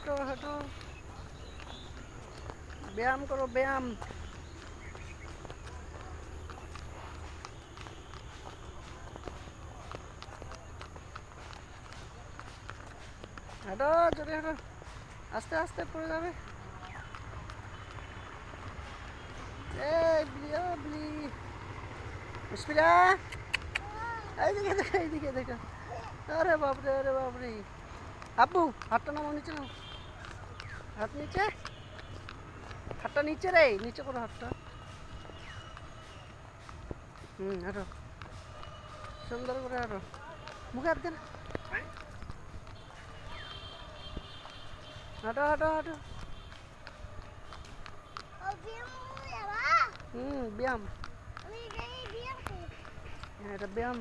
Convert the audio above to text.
হাঁটো হাঁটো, ব্যায়াম করো ব্যায়াম। হাঁটো, জোরে হাঁটো, আস্তে আস্তে পড়ে যাবে। এই বিলি, ও বিলি, মুশফিরা, এইদিকে দেখো, এইদিকে দেখো। আরে বাপরে, আরে বাপরে। আব্বু হাতটা নামো, নিচে নাও, হাত নিচে, হাতটা নিচে রে, নিচে করো হাতটা। হাঁটো, সুন্দর করে হাঁটো, মুখে হাত দেন, হাঁটো হাঁটো হাঁটো। ব্যায়াম, হ্যাঁ এটা ব্যায়াম।